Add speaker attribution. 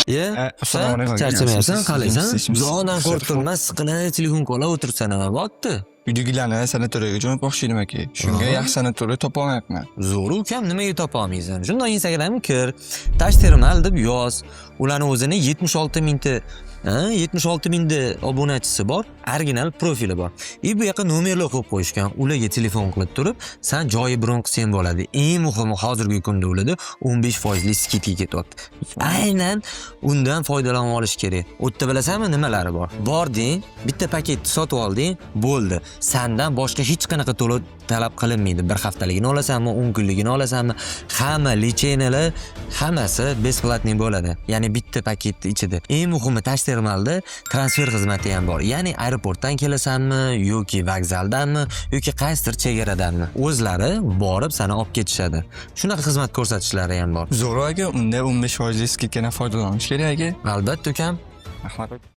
Speaker 1: Assalomu alaykum.
Speaker 2: Charchamayapsan, qalaysan?
Speaker 1: Ishimiz-
Speaker 2: Zonan qo'rqilmas, siqilib telefon qo'la o'tirsan nima bo'pti?
Speaker 1: Uydagilarni sanatoriyaga jo'natmoqchi edim aka. Shunga yaxshi sanatoriya topa olmayapman.
Speaker 2: Zo'r ukam, nimaga topa olmaysan? Shunday Instagramga kir, Tash terminal deb yoz. Ularning o'zini 76 mingta 76 mingda obunachisi bor, original profili bor. Bu yoqqa nomerlar qo'yib qo'yishgan. Ularga telefon qilib turib, sen joyi bron qilsang bo'ladi. Eng muhimi hozirgi kunda ularda 15% skidga ketyapti. Aynan undan foydalanib olish kerak. U yerda bilasanmi nimalari bor? Bording, bitta paketni sotib olding, bo'ldi. Sandan boshqa hech qanaqa to'lov talab qilinmaydi. Bir haftaligini olasanmi, 10 kunligini olasanmi, hamma lichenalar hammasi besplatniy bo'ladi. Ya'ni bitta paketning ichida. Eng muhimi Tash terminalda transfer xizmati ham bor. Ya'ni aeroportdan kelasanmi yoki vokzaldanmi yoki qaysidir chegaradanmi, o'zlari borib seni olib ketishadi. Shunaqa xizmat ko'rsatishlari ham bor.
Speaker 1: Zo'r aka, unda 15% skidkadan foydalanish kerak aka.
Speaker 2: Albatta ukam.
Speaker 1: Rahmat.